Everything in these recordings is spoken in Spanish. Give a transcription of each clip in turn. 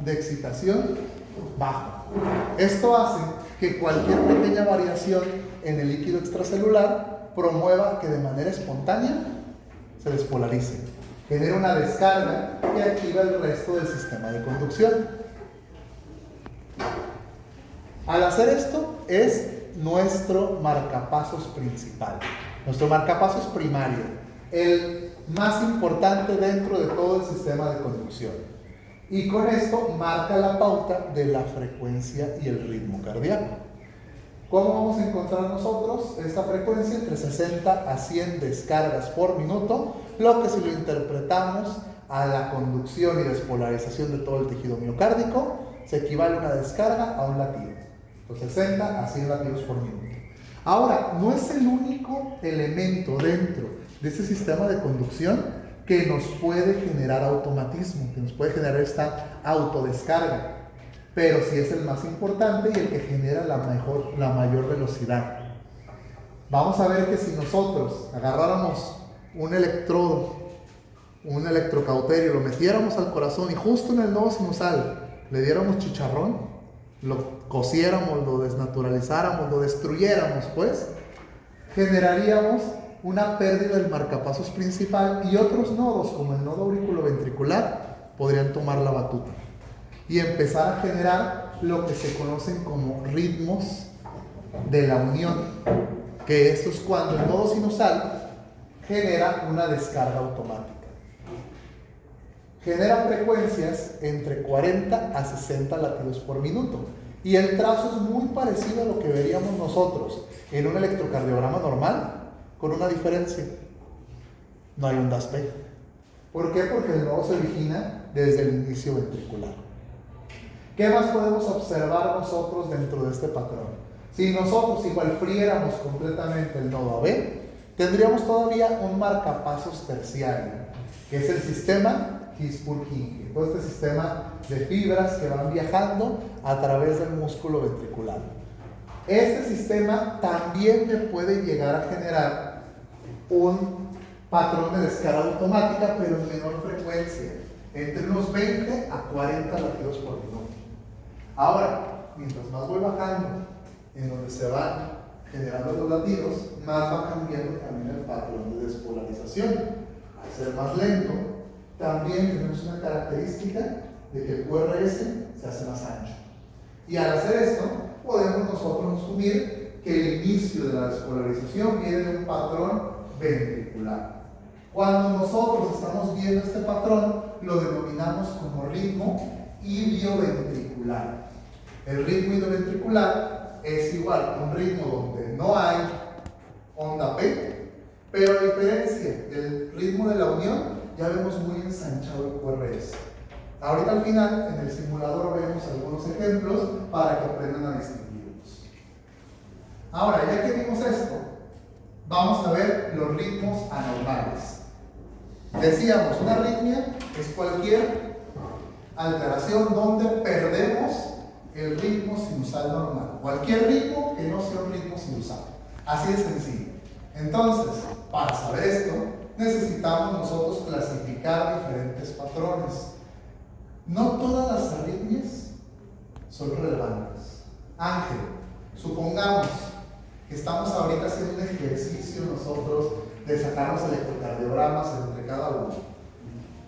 de excitación bajo. Esto hace que cualquier pequeña variación en el líquido extracelular promueva que de manera espontánea se despolarice, genera una descarga que activa el resto del sistema de conducción. Al hacer esto es nuestro marcapasos principal, nuestro marcapasos primario, el más importante dentro de todo el sistema de conducción. Y con esto marca la pauta de la frecuencia y el ritmo cardíaco. ¿Cómo vamos a encontrar nosotros esta frecuencia? Entre 60 a 100 descargas por minuto, lo que si lo interpretamos a la conducción y despolarización de todo el tejido miocárdico, se equivale a una descarga a un latido. Entonces 60 a 100 latidos por minuto. Ahora, no es el único elemento dentro de este sistema de conducción que nos puede generar automatismo, que nos puede generar esta autodescarga, pero sí es el más importante y el que genera la mayor velocidad. Vamos a ver que si nosotros agarráramos un electrodo, un electrocauterio, lo metiéramos al corazón y justo en el nodo sinusal le diéramos chicharrón, lo cosiéramos, lo desnaturalizáramos, lo destruyéramos, pues, generaríamos una pérdida del marcapasos principal y otros nodos, como el nodo auriculoventricular, podrían tomar la batuta y empezar a generar lo que se conocen como ritmos de la unión, que esto es cuando el nodo sinusal genera una descarga automática. Genera frecuencias entre 40 a 60 latidos por minuto. Y el trazo es muy parecido a lo que veríamos nosotros en un electrocardiograma normal, con una diferencia. No hay ondas P. ¿Por qué? Porque el nodo se origina desde el inicio ventricular. ¿Qué más podemos observar nosotros dentro de este patrón? Si nosotros igual friéramos completamente el nodo AB, tendríamos todavía un marcapasos terciario, que es el sistema His-Purkinje, todo este sistema de fibras que van viajando a través del músculo ventricular. Este sistema también me puede llegar a generar un patrón de descarga automática, pero en menor frecuencia, entre unos 20 a 40 latidos por minuto. Ahora, mientras más voy bajando, en donde se van generando los latidos, más va cambiando también el patrón de despolarización. Al ser más lento, también tenemos una característica de que el QRS se hace más ancho. Y al hacer esto, podemos nosotros asumir que el inicio de la despolarización viene de un patrón ventricular. Cuando nosotros estamos viendo este patrón, lo denominamos como ritmo ilioventricular. El ritmo ilioventricular es igual a un ritmo donde no hay onda P, pero a diferencia del ritmo de la unión, ya vemos muy ensanchado el QRS. Ahorita al final, en el simulador, vemos algunos ejemplos para que aprendan a distinguirlos. Ahora, ya que vimos esto, vamos a ver los ritmos anormales. Decíamos, una arritmia es cualquier alteración donde perdemos el ritmo sinusal normal. Cualquier ritmo que no sea un ritmo sinusal. Así de sencillo. Entonces, para saber esto, necesitamos nosotros clasificar diferentes patrones. No todas las arritmias son relevantes. Ángel, supongamos que estamos ahorita haciendo un ejercicio nosotros de sacarnos electrocardiogramas entre cada uno.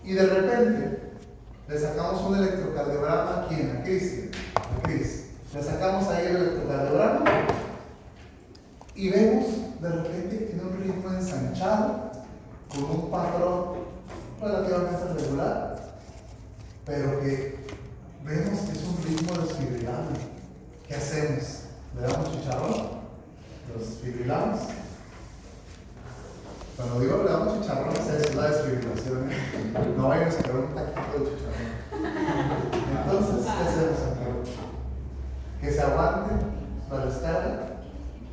Y de repente le sacamos un electrocardiograma a quién, a Cristian, a Cris. Le sacamos ahí el electrocardiograma y vemos de repente que tiene un ritmo ensanchado con un patrón relativamente regular, pero que vemos que es un ritmo desfibrilable. ¿Qué hacemos? ¿Le damos chicharrón? ¿Los desfibrilamos? Cuando digo le damos chicharrón, es la desfibrilación. No vayan a sacar un taquito de chicharrón. Entonces, ¿qué hacemos acá? ¿Que se aguante la descarga?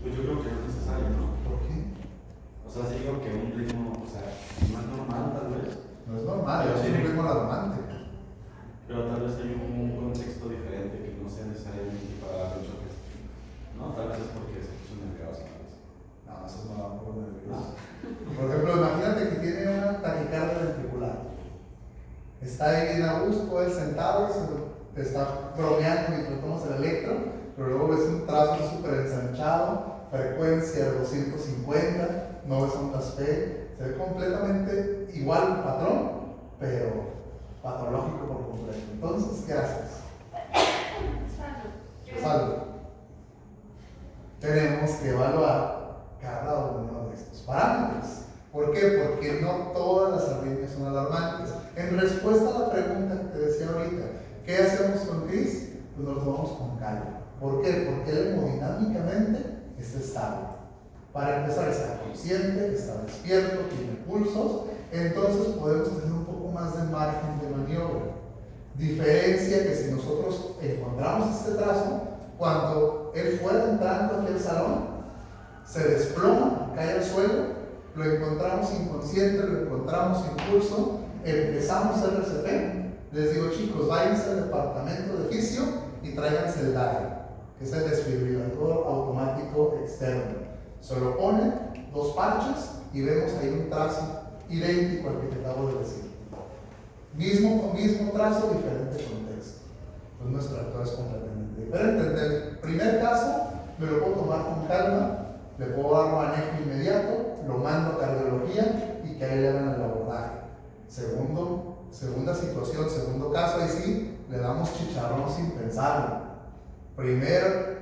Pues yo creo que no es necesario, ¿no? ¿Por qué? O sea, sí digo que un ritmo, o sea, no es normal tal vez. No es normal, Pero es sí. un ritmo alarmante. Pero tal vez hay un contexto diferente que no sea necesariamente para el choque. No, tal vez es porque se puso nervioso. No, eso no va por nervioso. Por ejemplo, imagínate que tiene una taquicardia ventricular. Está ahí bien a gusto, él sentado, se te está bromeando mientras tomas el electro, pero luego ves un trazo súper ensanchado, frecuencia de 250, no ves ondas P, se ve completamente igual el patrón, pero patológico por completo. Entonces, ¿qué haces? Salvo. Tenemos que evaluar cada uno de estos parámetros. ¿Por qué? Porque no todas las arritmias son alarmantes. En respuesta a la pregunta que te decía ahorita, ¿qué hacemos con Chris? Pues nos lo tomamos con calma. ¿Por qué? Porque él hemodinámicamente está estable. Para empezar, está consciente, está despierto, tiene pulsos, entonces podemos tener un poco más de margen de maniobra. Diferencia que si nosotros encontramos este trazo, cuando él fuera entrando aquí al salón, se desploma, cae al suelo, lo encontramos inconsciente, lo encontramos sin pulso, empezamos RCP, les digo, chicos, váyanse al departamento de fisio y tráiganse el DAE, que es el desfibrilador automático externo. Se lo ponen, 2 parches y vemos ahí un trazo idéntico al que te acabo de decir. Mismo trazo, diferente contexto. Pues nuestro actor es completamente diferente. En el primer caso, me lo puedo tomar con calma, le puedo dar manejo inmediato, lo mando a cardiología y que ahí le hagan el abordaje. Segunda situación, segundo caso, ahí sí, le damos chicharrón sin pensarlo. Primera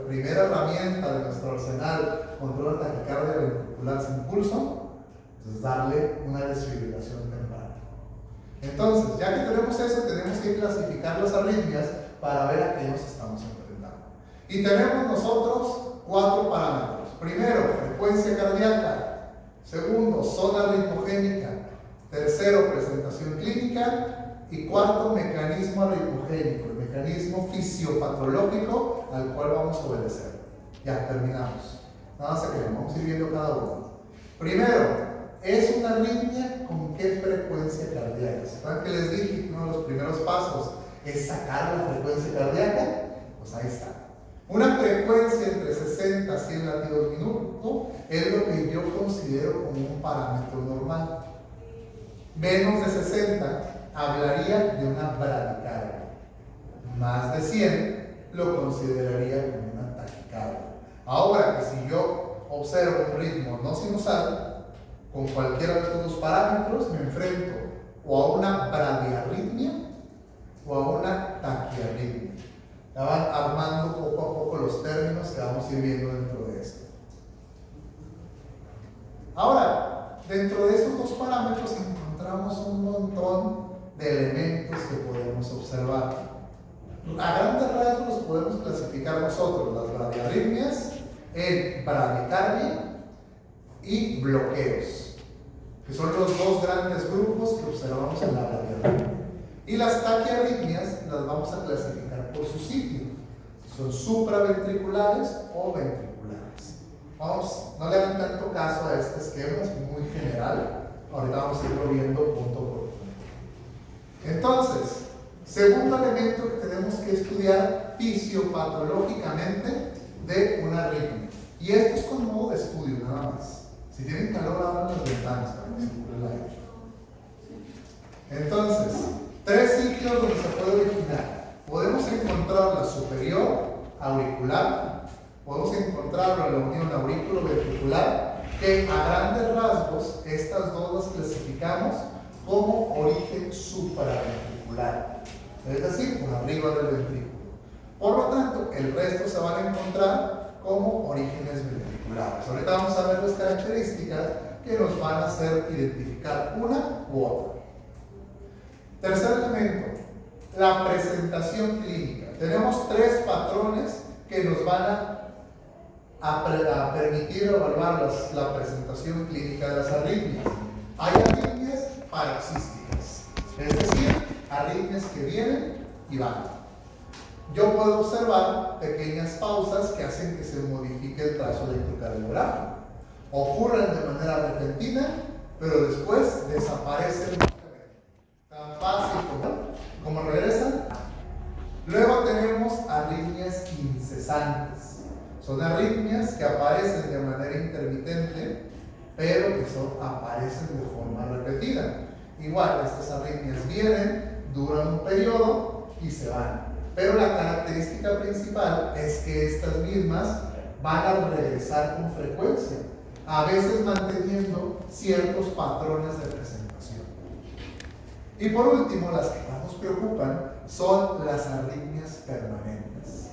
herramienta de nuestro arsenal contra la taquicardia ventricular sin pulso, es darle una desfibrilación temprana. Entonces, ya que tenemos eso, tenemos que clasificar las arritmias para ver a qué nos estamos enfrentando. Y tenemos nosotros 4 parámetros. Primero, frecuencia cardíaca. Segundo, zona ritmogénica. Tercero, presentación clínica. Y cuarto, mecanismo arritmogénico, el mecanismo fisiopatológico al cual vamos a obedecer. Ya, terminamos. Nada más que vamos a ir viendo cada uno. Primero, ¿es una arritmia con qué frecuencia cardíaca? ¿Saben que les dije que uno de los primeros pasos es sacar la frecuencia cardíaca? Pues ahí está. Una frecuencia entre 60 a 100 latidos minuto es lo que yo considero como un parámetro normal. Menos de 60 hablaría de una bradicardia. Más de 100 lo consideraría como una taquicardia. Ahora que si yo observo un ritmo no sinusal, con cualquiera de estos 2 parámetros me enfrento o a una bradiarritmia o a una taquiarritmia. Ya van armando poco a poco los términos que vamos a ir viendo dentro de esto. Ahora, dentro de esos 2 parámetros encontramos un montón de elementos que podemos observar. A grandes rasgos los podemos clasificar nosotros, las bradiarritmias, en bradicardia y bloqueos, que son los 2 grandes grupos que observamos en la bradiarritmia. Y las taquiarritmias las vamos a clasificar por su sitio, son supraventriculares o ventriculares. No le hagan tanto caso a este esquema, es muy general. Ahorita vamos a irlo viendo punto por punto. Entonces, segundo elemento que tenemos que estudiar fisiopatológicamente de una arritmia. Y esto es con modo de estudio nada más. Si tienen calor, abran las ventanas para que circule el aire. Entonces, 3 sitios donde se puede originar. Podemos encontrar la superior auricular, podemos encontrarlo en la unión aurículo-ventricular, que a grandes rasgos estas 2 las clasificamos como origen supraventricular, es decir, por arriba del ventrículo. Por lo tanto, el resto se van a encontrar como orígenes ventriculares. Ahorita vamos a ver las características que nos van a hacer identificar una u otra. Tercer elemento, la presentación clínica. Tenemos 3 patrones que nos van a permitir evaluar la presentación clínica de las arritmias. Hay arritmias paroxísticas, es decir, arritmias que vienen y van. Yo puedo observar pequeñas pausas que hacen que se modifique el trazo electrocardiográfico. Ocurren de manera repentina, pero después desaparecen tan fácil como regresan. Luego tenemos arritmias incesantes. Son arritmias que aparecen de manera intermitente, pero que aparecen de forma repetida. Igual, estas arritmias vienen, duran un periodo y se van. Pero la característica principal es que estas mismas van a regresar con frecuencia, a veces manteniendo ciertos patrones de presentación. Y por último, las que más nos preocupan son las arritmias permanentes.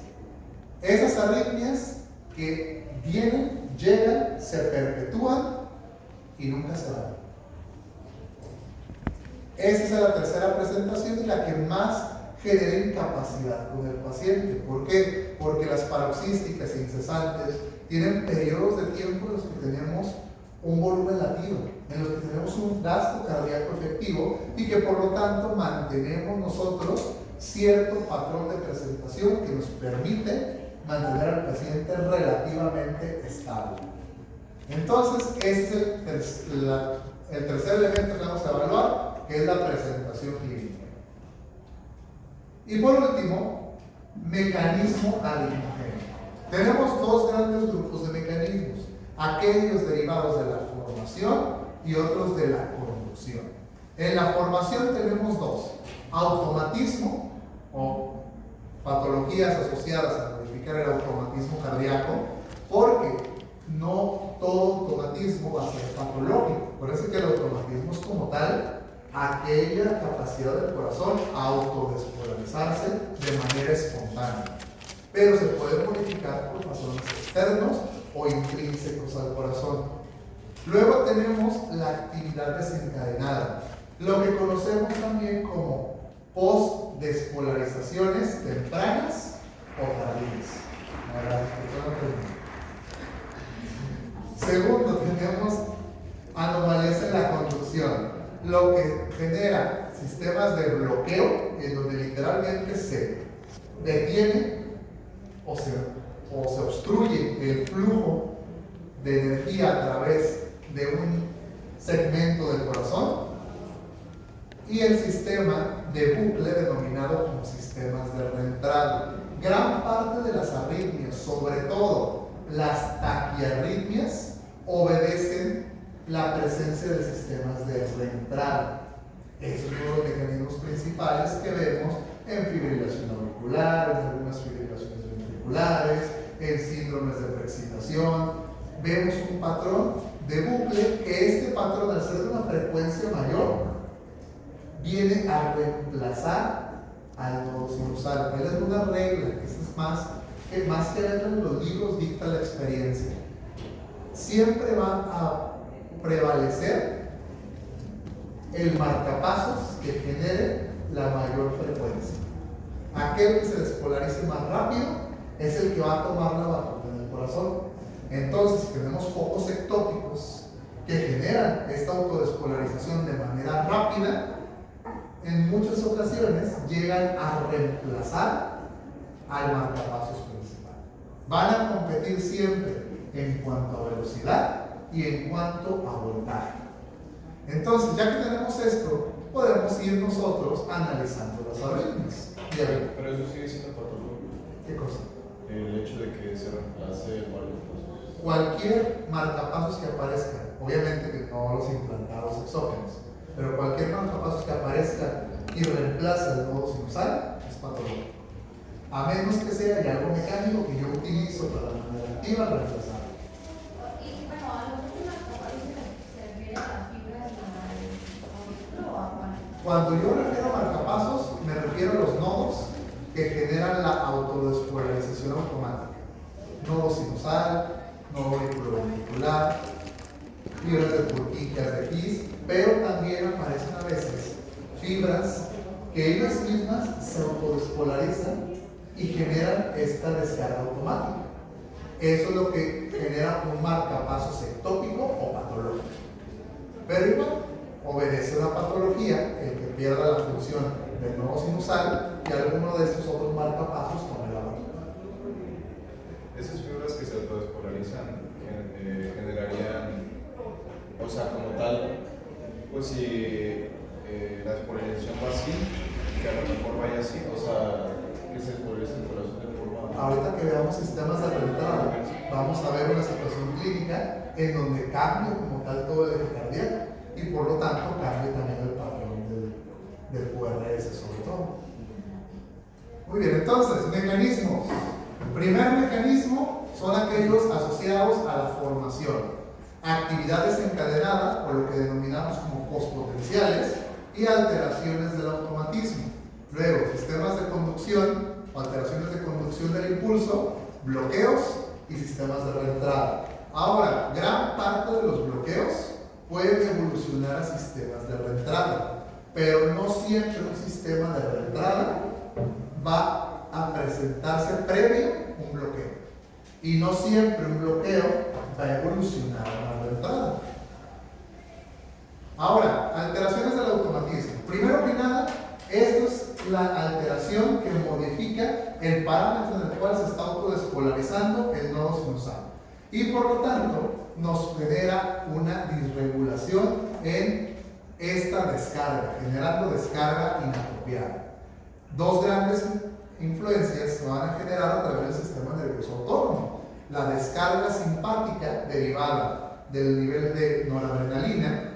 Esas arritmias que vienen, llegan, se perpetúan y nunca se van. Esa es la tercera presentación y la que más genera incapacidad con el paciente. ¿Por qué? Porque las paroxísticas e incesantes tienen periodos de tiempo en los que tenemos un volumen latido, en los que tenemos un gasto cardíaco efectivo y que por lo tanto mantenemos nosotros cierto patrón de presentación que nos permite mantener al paciente relativamente estable. Entonces, ese es el tercer elemento que vamos a evaluar, que es la presentación clínica. Y por último, mecanismo arritmogénico. Tenemos dos grandes grupos de mecanismos, aquellos derivados de la formación y otros de la conducción. En la formación tenemos dos: automatismo o patologías asociadas a modificar el automatismo cardíaco, porque no todo automatismo va a ser patológico. Por eso que el automatismo es como tal aquella capacidad del corazón a autodespolarizarse de manera espontánea, pero se puede modificar por patrones externos o intrínsecos al corazón. Luego tenemos la actividad desencadenada, lo que conocemos también como postdespolarizaciones tempranas o tardías. Segundo, tenemos anomalías en la conducción, lo que genera sistemas de bloqueo en donde literalmente se detiene o se obstruye el flujo de energía a través de un segmento del corazón, y el sistema de bucle denominado como sistemas de reentrada. Gran parte de las arritmias, sobre todo las taquiarritmias, obedecen la presencia de sistemas de reentrada. Esos son los mecanismos principales que vemos en fibrilación auricular, en algunas fibrilaciones ventriculares, en síndromes de preexcitación. Vemos un patrón de bucle que este patrón, al ser de una frecuencia mayor, viene a reemplazar al nodo sinusal. Él es una regla, que es más que verlo en los libros, dicta la experiencia. Siempre va a prevalecer el marcapasos que genere la mayor frecuencia. Aquel que se despolarice más rápido es el que va a tomar la batuta en el corazón. Entonces, si tenemos focos ectópicos que generan esta autodespolarización de manera rápida, en muchas ocasiones llegan a reemplazar al marcapasos principal. Van a competir siempre en cuanto a velocidad y en cuanto a voltaje. Entonces, ya que tenemos esto, podemos ir nosotros analizando las arritmias. Pero eso sigue siendo patológico. ¿Qué cosa? El hecho de que se reemplace el marcapasos. Cualquier marcapasos que aparezca, obviamente que no los implantados exógenos, pero cualquier marcapasos que aparezca y reemplace el nodo sinusal es patológico. A menos que sea ya algo mecánico que yo utilizo para la manera activa reemplazar. Y bueno, a lo que se refiere a las fibras del o a cuál. Cuando yo refiero a marcapasos, me refiero a los nodos que generan la autodespolarización automática. Nodo sinusal, nodo auriculoventricular, fibras de Purkinje de His, pero también aparecen a veces fibras que ellas mismas se autodespolarizan y generan esta descarga automática. Eso es lo que genera un marcapasos ectópico o patológico. Pero igual, obedece una patología el que pierda la función del nodo sinusal y alguno de estos otros marcapasos tome la batuta. Esas fibras que se autodespolarizan generarían, o sea, como tal, pues si la despolarización va así, que a lo mejor vaya así, o sea, que se despolarice el corazón de forma. Ahorita que veamos sistemas de reentrada, vamos a ver una situación clínica en donde cambie como tal todo el eje cardíaco y por lo tanto cambie también el patrón del QRS sobre todo. Muy bien, entonces, mecanismos. Primer mecanismo son aquellos asociados a la formación. Actividad desencadenada, o lo que denominamos como postpotenciales, y alteraciones del automatismo. Luego, sistemas de conducción, o alteraciones de conducción del impulso, bloqueos y sistemas de reentrada. Ahora, gran parte de los bloqueos pueden evolucionar a sistemas de reentrada, pero no siempre un sistema de reentrada va a presentarse previo un bloqueo. Y no siempre un bloqueo va a evolucionar a una reentrada. Ahora, alteraciones del automatismo. Primero que nada, esto es la alteración que modifica el parámetro en el cual se está autodespolarizando el nodo sinusal. Y por lo tanto, nos genera una disregulación en esta descarga, generando descarga inapropiada. Dos grandes influencias se van a generar a través del sistema nervioso autónomo. La descarga simpática derivada del nivel de noradrenalina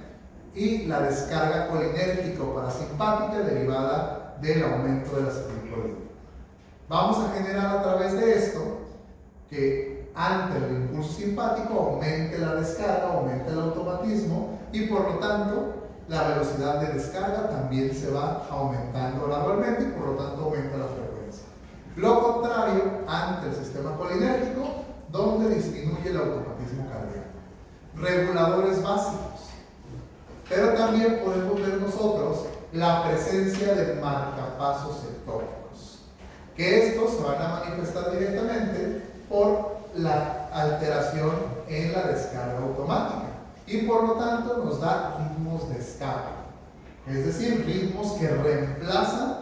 y la descarga colinérgica o parasimpática derivada del aumento de la acetilcolina. Vamos a generar a través de esto que ante el impulso simpático aumente la descarga, aumente el automatismo y por lo tanto la velocidad de descarga también se va aumentando gradualmente y por lo tanto aumenta la frecuencia. Lo contrario ante el sistema colinérgico, donde disminuye el automatismo cardíaco. Reguladores básicos. Pero también podemos ver nosotros la presencia de marcapasos ectópicos, que estos se van a manifestar directamente por la alteración en la descarga automática y por lo tanto nos da ritmos de escape, es decir, ritmos que reemplazan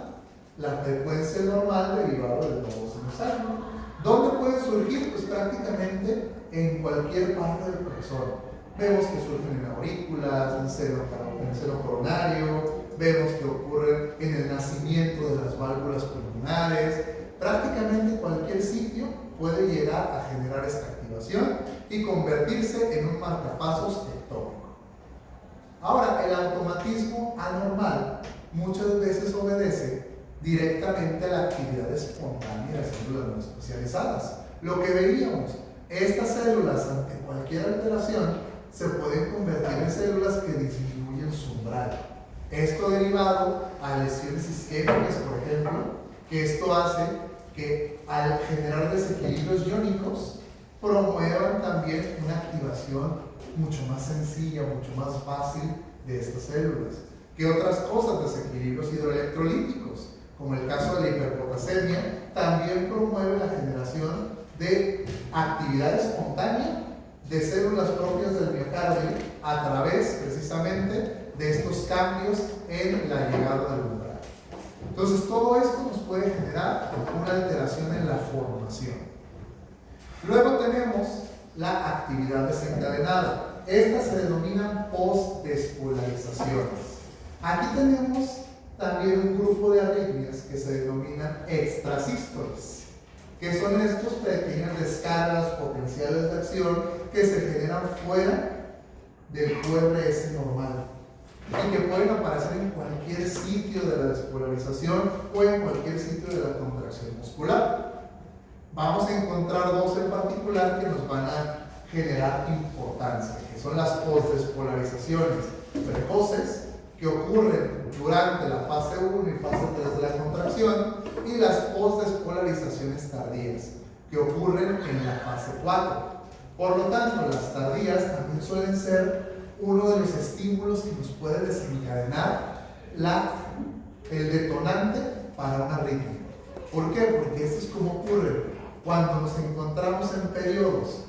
la frecuencia normal derivada del nodo sinusal. ¿Dónde pueden surgir? Pues prácticamente en cualquier parte del corazón. Vemos que surgen en aurículas, en seno coronario, vemos que ocurren en el nacimiento de las válvulas pulmonares. Prácticamente cualquier sitio puede llegar a generar esta activación y convertirse en un marcapasos ectópico. Ahora, el automatismo anormal muchas veces obedece directamente a la actividad espontánea de células no especializadas. Lo que veíamos, estas células ante cualquier alteración se pueden convertir en células que disminuyen su umbral. Esto derivado a lesiones isquémicas, por ejemplo, que esto hace que al generar desequilibrios iónicos promuevan también una activación mucho más sencilla, mucho más fácil de estas células. ¿Qué otras cosas? Desequilibrios hidroelectrolíticos, como el caso de la hiperpotasemia, también promueve la generación de actividad espontánea de células propias del miocardio a través precisamente de estos cambios en la llegada del umbral. Entonces todo esto nos puede generar una alteración en la formación. Luego tenemos la actividad desencadenada. Estas se denominan postdespolarizaciones. Aquí tenemos también un grupo de arritmias que se denominan extrasístoles, que son estas pequeñas descargas potenciales de acción que se generan fuera del QRS normal y que pueden aparecer en cualquier sitio de la despolarización o en cualquier sitio de la contracción muscular. Vamos a encontrar dos en particular que nos van a generar importancia, que son las postdespolarizaciones precoces, que ocurren durante la fase 1 y fase 3 de la contracción, y las postdespolarizaciones tardías, que ocurren en la fase 4. Por lo tanto, las tardías también suelen ser uno de los estímulos que nos puede desencadenar el detonante para una arritmia. ¿Por qué? Porque esto es como ocurre cuando nos encontramos en periodos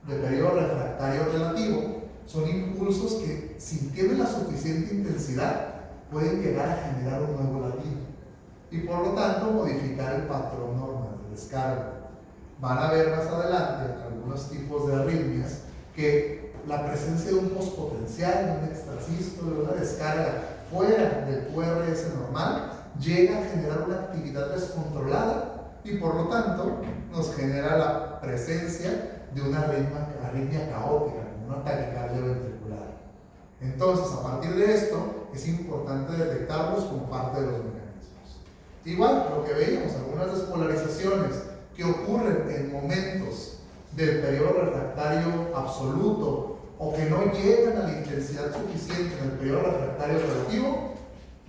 de periodo refractario relativo. Son impulsos que, si tienen la suficiente intensidad, pueden llegar a generar un nuevo latido y por lo tanto modificar el patrón normal de descarga. Van a ver más adelante algunos tipos de arritmias que la presencia de un postpotencial, de un extrasístole, de una descarga fuera del QRS normal, llega a generar una actividad descontrolada y por lo tanto nos genera la presencia de una arritmia caótica, como una taquicardia ventricular. Entonces, a partir de esto, es importante detectarlos como parte de los mecanismos. Igual, lo que veíamos, algunas despolarizaciones que ocurren en momentos del periodo refractario absoluto o que no llegan a la intensidad suficiente en el periodo refractario relativo,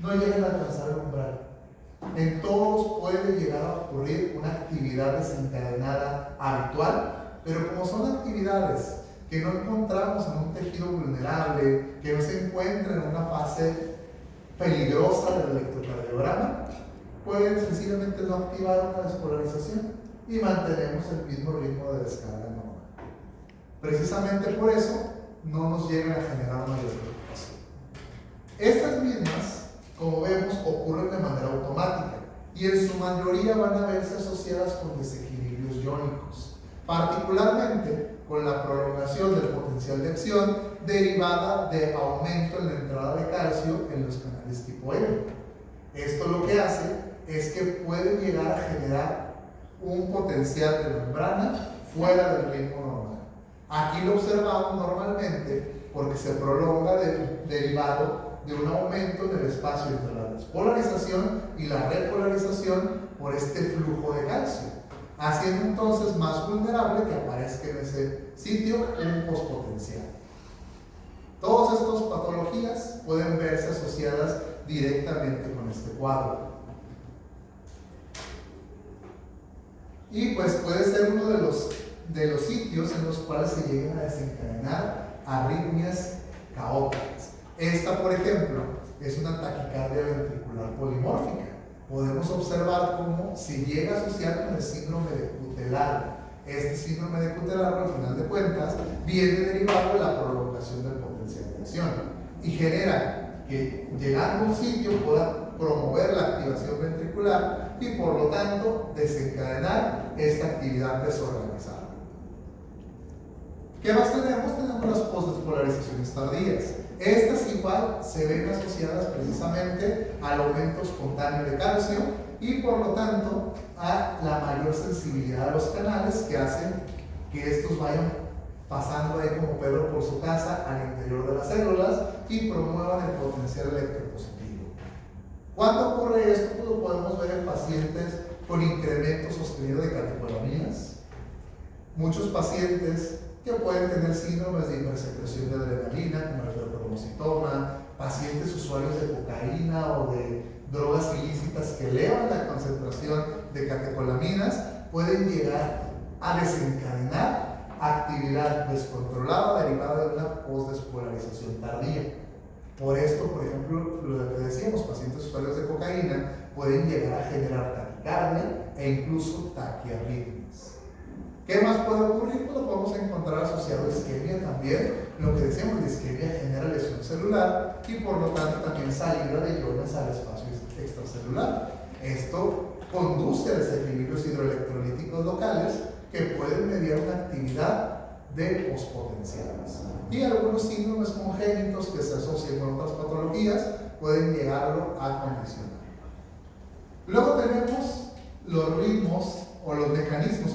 no llegan a alcanzar el umbral. En todos puede llegar a ocurrir una actividad desencadenada habitual, pero como son actividades que no encontramos en un tejido vulnerable, que no se encuentra en una fase peligrosa del electrocardiograma, pueden sencillamente no activar una despolarización y mantenemos el mismo ritmo de descarga normal. Precisamente por eso no nos llegan a generar mayor preocupación. Estas mismas, como vemos, ocurren de manera automática y en su mayoría van a verse asociadas con desequilibrios iónicos, particularmente con la prolongación del potencial de acción derivada de aumento en la entrada de calcio en los canales tipo L. Esto lo que hace es que puede llegar a generar un potencial de membrana fuera del ritmo normal. Aquí lo observamos normalmente porque se prolonga derivado de un aumento en el espacio entre la despolarización y la repolarización por este flujo de calcio, haciendo entonces más vulnerable que aparezca en ese sitio un pospotencial. Todas estas patologías pueden verse asociadas directamente con este cuadro. Y pues puede ser uno de los sitios en los cuales se llegan a desencadenar arritmias caóticas. Esta, por ejemplo, es una taquicardia ventricular polimórfica. Podemos observar cómo se llega a asociar con el síndrome de Cutelago. Este síndrome de Cutelago, al final de cuentas, viene derivado de la prolongación del potencial de acción y genera que, llegando a un sitio, pueda promover la activación ventricular y, por lo tanto, desencadenar esta actividad desorganizada. ¿Qué más tenemos? Tenemos las postdespolarizaciones tardías. Estas igual se ven asociadas precisamente al aumento espontáneo de calcio y por lo tanto a la mayor sensibilidad a los canales que hacen que estos vayan pasando ahí como Pedro por su casa al interior de las células y promuevan el potencial electropositivo. ¿Cuándo ocurre esto? Pues lo podemos ver en pacientes con incremento sostenido de catecolaminas, muchos pacientes que pueden tener síndromes de hipersecreción de adrenalina, como el ferocromocitoma, pacientes usuarios de cocaína o de drogas ilícitas que elevan la concentración de catecolaminas, pueden llegar a desencadenar actividad descontrolada derivada de una postdespolarización tardía. Por esto, por ejemplo, lo que decíamos, pacientes usuarios de cocaína pueden llegar a generar taquicardia e incluso taquiarritmias. ¿Qué más puede ocurrir? Pues lo podemos encontrar asociado a isquemia también. Lo que decíamos, la isquemia genera lesión celular y por lo tanto también salida de iones al espacio extracelular. Esto conduce a desequilibrios hidroelectrolíticos locales que pueden mediar una actividad de pospotenciales. Y algunos síndromes congénitos que se asocian con otras patologías pueden llegarlo a condicionar. Luego tenemos los ritmos o los mecanismos,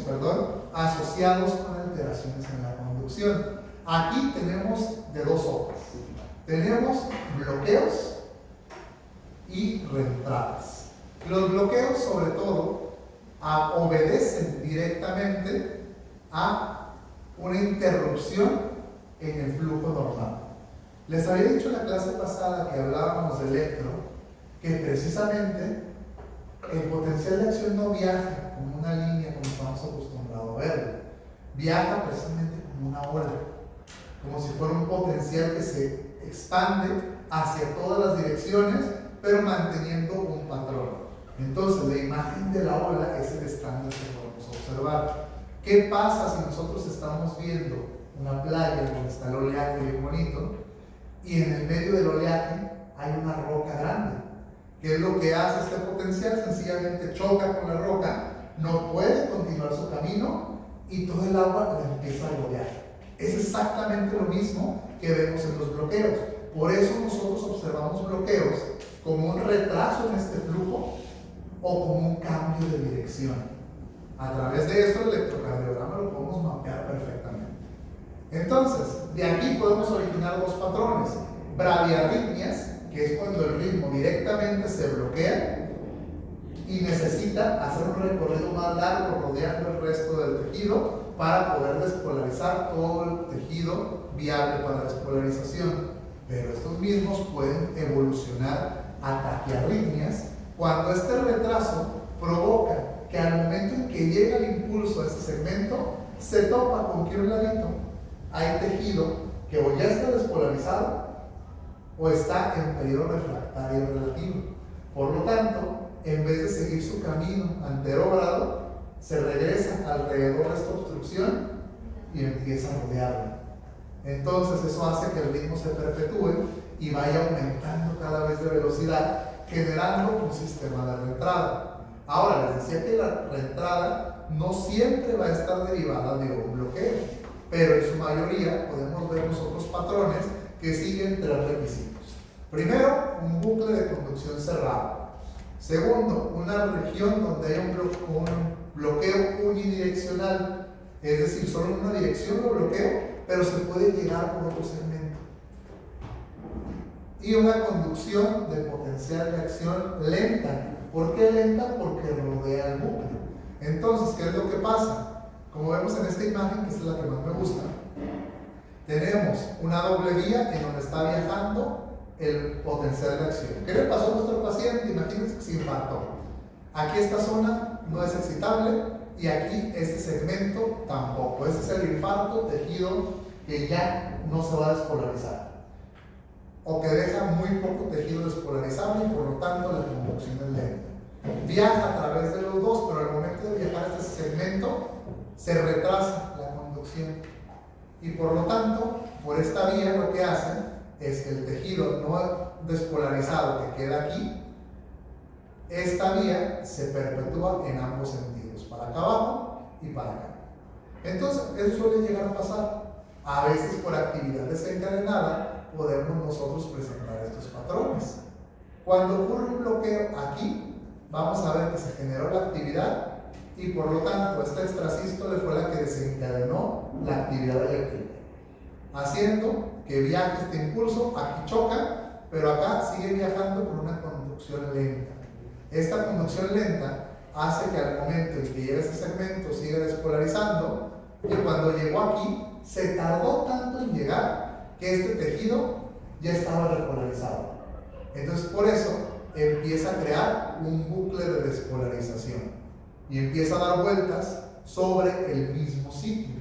asociados con alteraciones en la conducción. Aquí tenemos de dos sopas. Tenemos bloqueos y reentradas. Los bloqueos, sobre todo, obedecen directamente a una interrupción en el flujo normal. Les había dicho en la clase pasada que hablábamos de electro, que precisamente el potencial de acción no viaja como una línea como estamos acostumbrados a verlo. Viaja precisamente como una ola, como si fuera un potencial que se expande hacia todas las direcciones, pero manteniendo un patrón. Entonces, la imagen de la ola es el estándar que podemos observar. ¿Qué pasa si nosotros estamos viendo una playa donde está el oleaje bien bonito y en el medio del oleaje hay una roca grande? ¿Qué es lo que hace este potencial? Sencillamente choca con la roca, no puede continuar su camino y todo el agua le empieza a rodear. Es exactamente lo mismo que vemos en los bloqueos. Por eso nosotros observamos bloqueos como un retraso en este flujo o como un cambio de dirección. A través de esto el electrocardiograma lo podemos mapear perfectamente. Entonces, de aquí podemos originar dos patrones: bradiarritmias, que es cuando el ritmo directamente se bloquea, y necesita hacer un recorrido más largo rodeando el resto del tejido para poder despolarizar todo el tejido viable para despolarización. Pero estos mismos pueden evolucionar a taquiarritmias cuando este retraso provoca que al momento en que llega el impulso a ese segmento, se topa con que un ladito hay tejido que o ya está despolarizado o está en periodo refractario relativo. Por lo tanto, en vez de seguir su camino anterógrado, se regresa alrededor de esta obstrucción y empieza a rodearla. Entonces eso hace que el ritmo se perpetúe y vaya aumentando cada vez de velocidad, generando un sistema de reentrada. Ahora, les decía que la reentrada no siempre va a estar derivada de un bloqueo, pero en su mayoría podemos ver nosotros patrones que siguen tres requisitos. Primero, un bucle de conducción cerrado. Segundo, una región donde haya un bloqueo unidireccional, es decir, solo en una dirección lo bloqueo, pero se puede llegar por otro segmento. Y una conducción de potencial de acción lenta. ¿Por qué lenta? Porque rodea el bucle. Entonces, ¿qué es lo que pasa? Como vemos en esta imagen, que es la que más me gusta, tenemos una doble vía en donde está viajando el potencial de acción. ¿Qué le pasó a nuestro paciente? Imagínense que se infartó. Aquí esta zona no es excitable y aquí este segmento tampoco. Este es el infarto, tejido que ya no se va a despolarizar o que deja muy poco tejido despolarizable y por lo tanto la conducción es lenta. Viaja a través de los dos, pero al momento de viajar a este segmento se retrasa la conducción y por lo tanto, por esta vía lo que hacen es que el tejido no despolarizado que queda aquí, esta vía se perpetúa en ambos sentidos, para acá abajo y para acá. Entonces, eso suele llegar a pasar. A veces por actividad desencadenada podemos nosotros presentar estos patrones. Cuando ocurre un bloqueo aquí, vamos a ver que se generó la actividad y por lo tanto esta extrasístole fue la que desencadenó la actividad eléctrica, haciendo que viaje este impulso, aquí choca, pero acá sigue viajando con una conducción lenta. Esta conducción lenta hace que al momento en que llega este segmento siga despolarizando y cuando llegó aquí se tardó tanto en llegar que este tejido ya estaba repolarizado. Entonces por eso empieza a crear un bucle de despolarización y empieza a dar vueltas sobre el mismo sitio.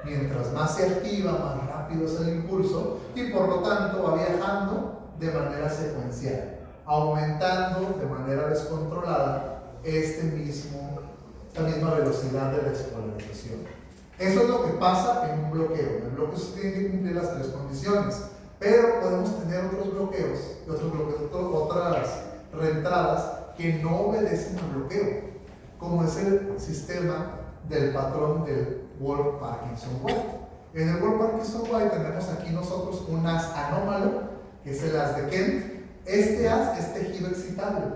Mientras más se activa, más rápido es el impulso y por lo tanto va viajando de manera secuencial, aumentando de manera descontrolada esta misma velocidad de despolarización. Eso es lo que pasa en un bloqueo. En el bloqueo se tienen que cumplir las tres condiciones, pero podemos tener otros bloqueos, otras reentradas que no obedecen al bloqueo, como es el sistema del patrón del Wolff-Parkinson-White. En el Wolff-Parkinson-White tenemos aquí nosotros un as anómalo, que es el as de Kent. Este as es tejido excitable,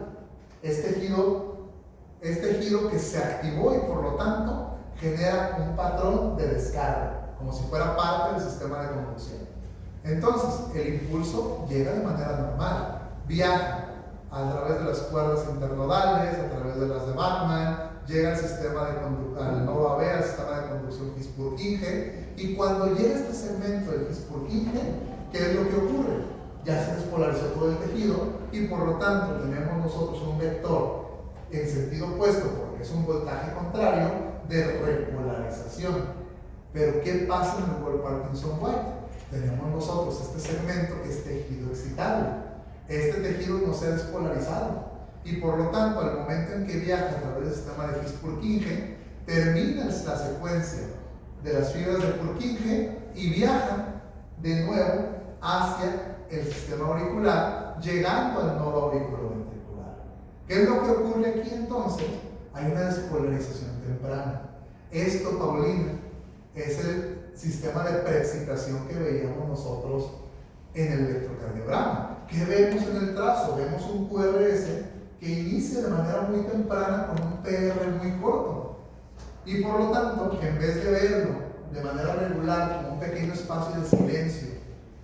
es tejido que se activó y por lo tanto genera un patrón de descarga, como si fuera parte del sistema de conducción. Entonces, el impulso llega de manera normal, viaja a través de las cuerdas internodales, a través de las de Bachmann, llega al sistema al nodo AB, al sistema de conducción His-Purkinje, y cuando llega este segmento del His-Purkinje, ¿qué es lo que ocurre? Ya se despolarizó todo el tejido y por lo tanto tenemos nosotros un vector en sentido opuesto, porque es un voltaje contrario de repolarización. Pero ¿qué pasa en el Wolff-Parkinson-White? Tenemos nosotros este segmento que es tejido excitable. Este tejido no se ha despolarizado y por lo tanto al momento en que viaja a través del sistema de His-Purkinje termina la secuencia de las fibras de Purkinje y viaja de nuevo hacia el sistema auricular, llegando al nodo auriculoventricular. ¿Qué es lo que ocurre aquí entonces? Hay una despolarización temprana. Esto, Paulina, es el sistema de preexcitación que veíamos nosotros en el electrocardiograma. ¿Qué vemos en el trazo? Vemos un QRS que inicia de manera muy temprana con un PR muy corto. Y por lo tanto, en vez de verlo de manera regular como un pequeño espacio de silencio,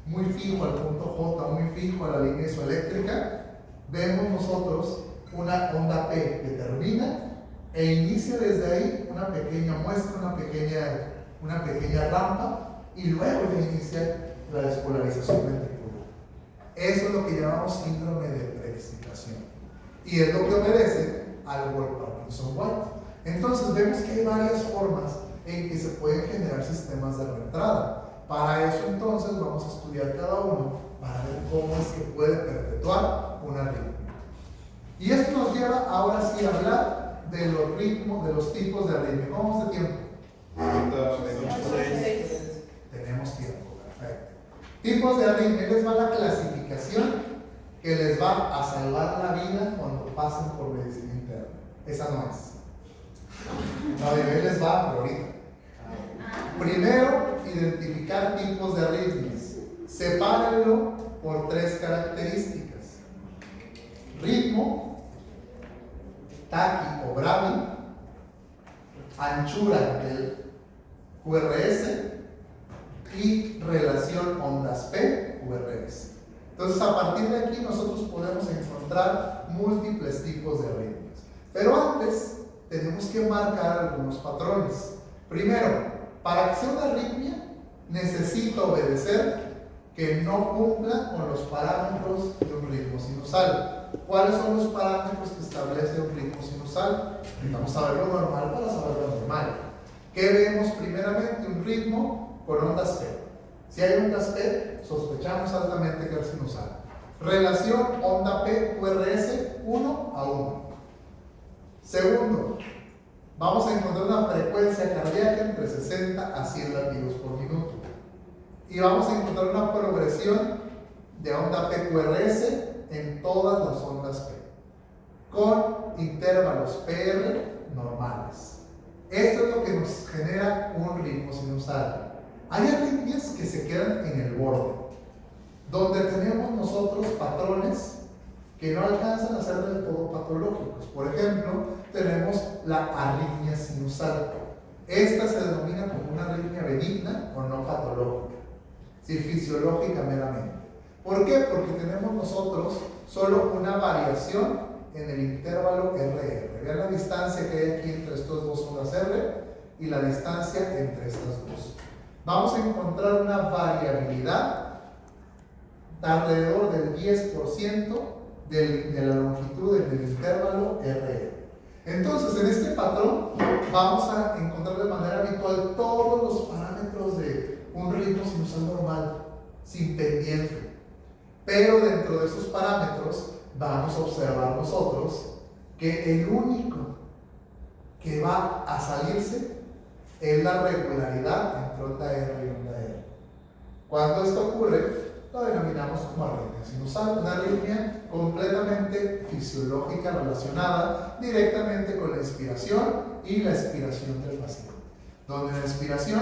muy fijo al punto J, muy fijo a la línea isoeléctrica, vemos nosotros una onda P que termina e inicia desde ahí una pequeña muestra, una pequeña rampa, y luego ya inicia la despolarización ventricular. Eso es lo que llamamos síndrome de preexcitación, y es lo que obedece al Wolff-Parkinson-White. Entonces vemos que hay varias formas en que se pueden generar sistemas de reentrada. Para eso entonces vamos a estudiar cada uno para ver cómo es que puede perpetuar una arritmia. Y esto nos lleva ahora sí a hablar de los ritmos, de los tipos de arritmia. ¿Cómo vamos de tiempo? Tenemos tiempo, perfecto. Tipos de arritmia, les va la clasificación que les va a salvar la vida cuando pasen por medicina interna. Esa no es. No, de ahí les va por ahorita. Primero, identificar tipos de arritmias. Sepárenlo por 3 características: ritmo, taqui o bravi, anchura del QRS y relación ondas P-QRS. Entonces, a partir de aquí nosotros podemos encontrar múltiples tipos de arritmias. Pero antes tenemos que marcar algunos patrones. Primero, para que sea una arritmia, necesita obedecer que no cumpla con los parámetros de un ritmo sinusal. ¿Cuáles son los parámetros que establece un ritmo sinusal? Vamos a ver lo normal para saber lo normal. ¿Qué vemos primeramente? Un ritmo con ondas P. Si hay ondas P, sospechamos altamente que es sinusal. Relación onda P-QRS 1 a 1. Segundo, vamos a encontrar una frecuencia cardíaca entre 60 a 100 latidos por minuto. Y vamos a encontrar una progresión de onda P-QRS en todas las ondas P, con intervalos PR normales. Esto es lo que nos genera un ritmo sinusal. Hay arritmias que se quedan en el borde, donde tenemos nosotros patrones que no alcanzan a ser del todo patológicos. Por ejemplo, tenemos la arritmia sinusal. Esta se denomina como una arritmia benigna o no patológica, sí, fisiológica meramente. ¿Por qué? Porque tenemos nosotros solo una variación en el intervalo RR. Vean la distancia que hay aquí entre estos dos ondas R y la distancia entre estas dos. Vamos a encontrar una variabilidad de alrededor del 10% de la longitud del intervalo RR. Entonces, en este patrón vamos a encontrar de manera habitual todos los parámetros de un ritmo sinusal normal, sin pendiente. Pero dentro de esos parámetros vamos a observar nosotros que el único que va a salirse es la regularidad entre onda R y onda R. Cuando esto ocurre, lo denominamos como arritmia sinusal, una arritmia completamente fisiológica relacionada directamente con la inspiración y la expiración del paciente, donde en la inspiración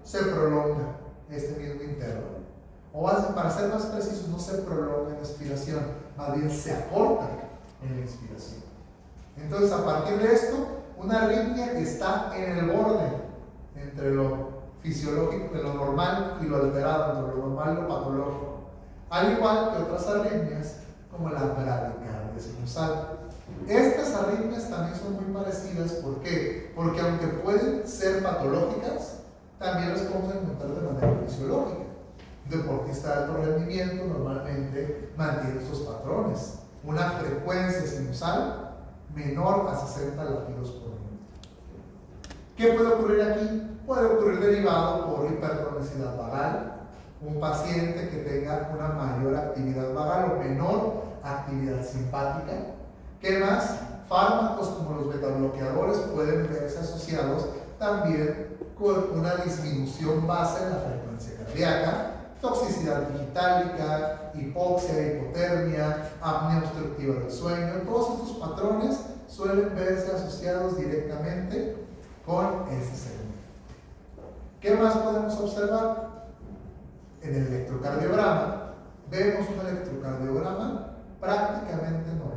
se prolonga este mismo intervalo. O para ser más precisos, no se prolonga en la expiración, más bien se acorta en la inspiración. Entonces, a partir de esto, una arritmia está en el borde entre lo fisiológico, de lo normal y lo alterado, entre lo normal y lo patológico, al igual que otras arritmias como la bradicardia sinusal. Estas arritmias también son muy parecidas. ¿Por qué? Porque aunque pueden ser patológicas, también las podemos encontrar de manera fisiológica. Un deportista de alto rendimiento normalmente mantiene estos patrones, una frecuencia sinusal menor a 60 latidos por minuto. ¿Qué puede ocurrir aquí? Puede ocurrir derivado por hipertonicidad vagal, un paciente que tenga una mayor actividad vagal o menor actividad simpática. ¿Qué más? Fármacos como los betabloqueadores pueden verse asociados también con una disminución base en la frecuencia cardíaca, toxicidad digitálica, hipoxia, hipotermia, apnea obstructiva del sueño. Todos estos patrones suelen verse asociados directamente con este segmento. ¿Qué más podemos observar? En el electrocardiograma vemos un electrocardiograma prácticamente normal.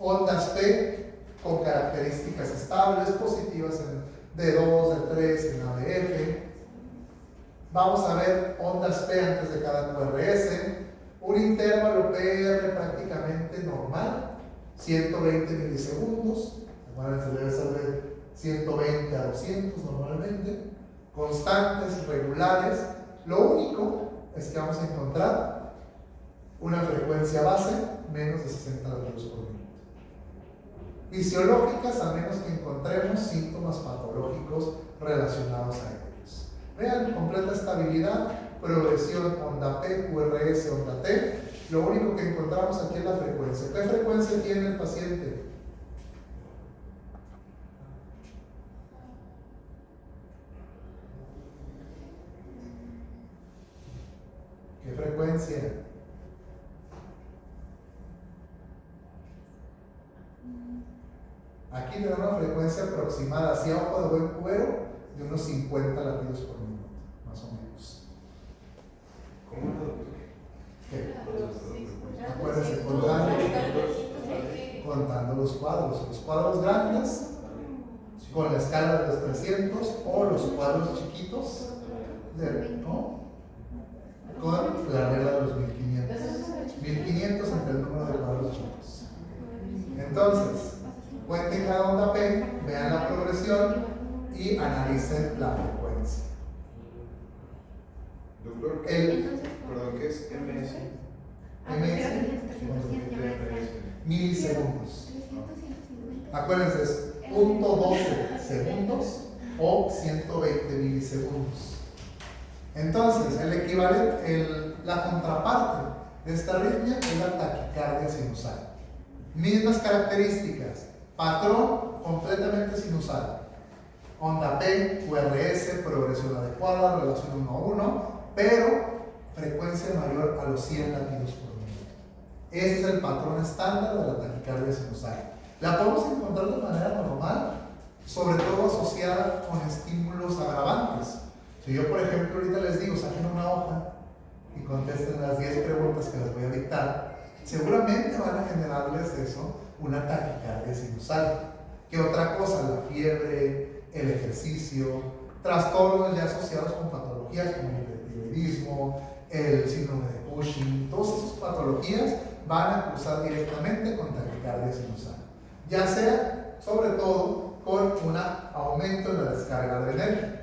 Ondas P con características estables, positivas en D2, D3, en ABF. Vamos a ver ondas P antes de cada QRS, un intervalo PR prácticamente normal, 120 milisegundos, acuérdense, debe ser de 120 a 200 normalmente, constantes, regulares. Lo único es que vamos a encontrar una frecuencia base menos de 60 latidos por minuto. Fisiológicas, a menos que encontremos síntomas patológicos relacionados a ellos. Vean, completa estabilidad, progresión, onda P, QRS, onda T. Lo único que encontramos aquí es la frecuencia. ¿Qué frecuencia tiene el paciente? ¿Qué frecuencia? Aquí tenemos una frecuencia aproximada, hacia ojo de buen cubero, de unos 50 latidos por minuto, más o menos. ¿Cómo lo doctor? ¿Qué? Acuérdense, contando los cuadros grandes con la escala de los 300 o los cuadros chiquitos, ¿no? Con la regla de los 1500. 1500 entre el número de cuadros chicos. Entonces, cuenten cada onda P, vean la progresión y analicen la frecuencia. Doctor, perdón, ¿qué es MS? Milisegundos. Acuérdense, es 0.12 segundos o 120 milisegundos. Entonces, el equivalente, la contraparte de esta arritmia es la taquicardia sinusal. Mismas características, patrón completamente sinusal, onda P, QRS, progresión adecuada, relación 1 a 1, pero frecuencia mayor a los 100 latidos por minuto. Ese es el patrón estándar de la taquicardia sinusal. La podemos encontrar de manera normal, sobre todo asociada con estímulos agravantes. Si yo, por ejemplo, ahorita les digo, saquen una hoja y contesten las 10 preguntas que les voy a dictar, seguramente van a generarles eso, una taquicardia sinusal. ¿Qué otra cosa? La fiebre, el ejercicio, trastornos ya asociados con patologías como el hipertiroidismo, el síndrome de Cushing, todas esas patologías van a cruzar directamente con taquicardia sinusal. Ya sea, sobre todo, con un aumento en la descarga adrenérgica.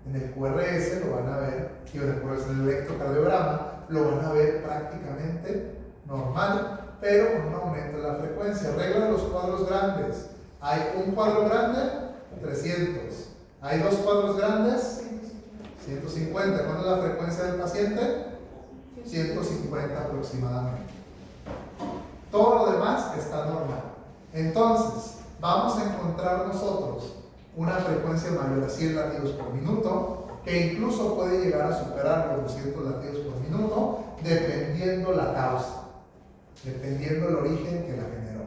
En el QRS lo van a ver, y en el electrocardiograma lo van a ver prácticamente normal, pero con un aumento en la frecuencia. Regla de los cuadros grandes. Hay un cuadro grande, 300. Hay dos cuadros grandes, 150. ¿Cuál es la frecuencia del paciente? 150 aproximadamente. Todo lo demás está normal. Entonces, vamos a encontrar nosotros una frecuencia mayor a 100 latidos por minuto, que incluso puede llegar a superar los 200 latidos por minuto, dependiendo la causa, dependiendo el origen que la generó.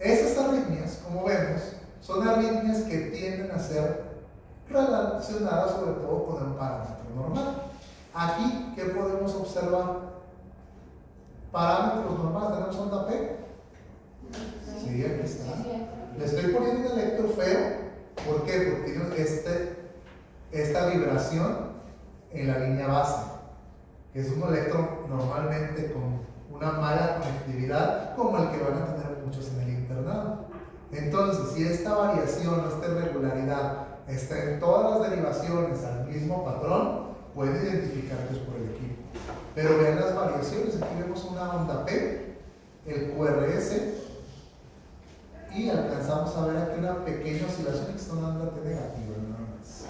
Esas arritmias, como vemos, son arritmias que tienden a ser relacionadas sobre todo con el parámetro normal. Aquí, ¿qué podemos observar? Parámetros normales, ¿tenemos onda P? Sí, aquí está. Le estoy poniendo un electro feo. ¿Por qué? Porque tiene esta vibración en la línea base, que es un electrón normalmente con una mala conectividad, como el que van a tener muchos en el internado. Entonces, si esta variación, esta irregularidad está en todas las derivaciones al mismo patrón, puede identificar que es por el equipo. Pero vean las variaciones, aquí vemos una onda P, el QRS, y alcanzamos a ver aquí una pequeña oscilación que está en onda T negativa, nada más.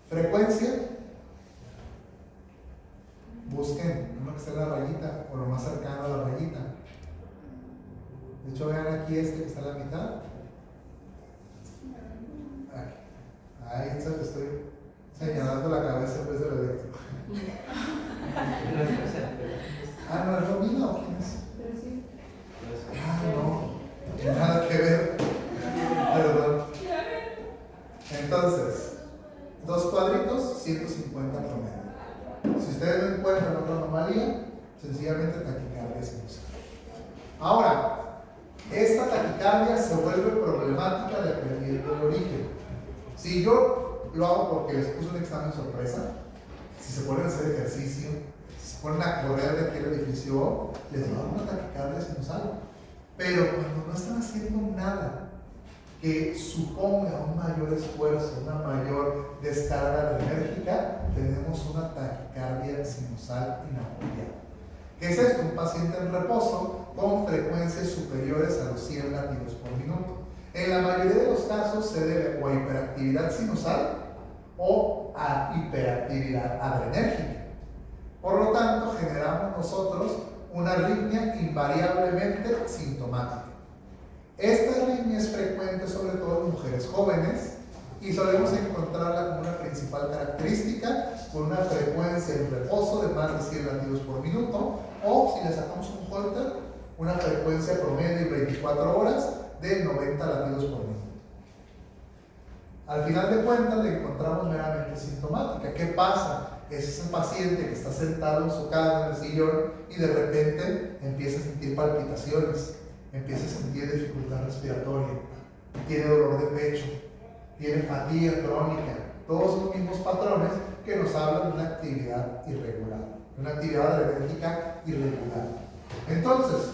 Frecuencia, busquen uno que esté en la rayita o lo más cercano a la rayita. De hecho, vean aquí este que está en la mitad. Aquí. Ahí se le estoy señalando la cabeza en vez del eléctrico. Ah, ¿no es Romina o quién es? Ah, no, nada que ver. Perdón. Entonces, dos cuadritos, 150 promedio. Si ustedes no encuentran otra anomalía, sencillamente taquicardia sinusal. Ahora, esta taquicardia se vuelve problemática dependiendo del origen. Si yo lo hago porque les puse un examen sorpresa, si se ponen a hacer ejercicio, ponen a correr de aquí al edificio, les va a dar una taquicardia sinusal. Pero cuando no están haciendo nada que suponga un mayor esfuerzo, una mayor descarga adrenérgica, tenemos una taquicardia sinusal inapropiada. ¿Qué es esto? Un paciente en reposo con frecuencias superiores a los 100 latidos por minuto. En la mayoría de los casos se debe o a hiperactividad sinusal o a hiperactividad adrenérgica. Por lo tanto, generamos nosotros una arritmia invariablemente sintomática. Esta arritmia es frecuente sobre todo en mujeres jóvenes y solemos encontrarla como una principal característica con una frecuencia en reposo de más de 100 latidos por minuto, o si le sacamos un Holter, una frecuencia promedio en 24 horas de 90 latidos por minuto. Al final de cuentas la encontramos meramente sintomática. ¿Qué pasa? Es ese paciente que está sentado en su cama, en el sillón, y de repente empieza a sentir palpitaciones, empieza a sentir dificultad respiratoria, tiene dolor de pecho, tiene fatiga crónica, todos los mismos patrones que nos hablan de una actividad irregular, de una actividad adrenérgica irregular. Entonces,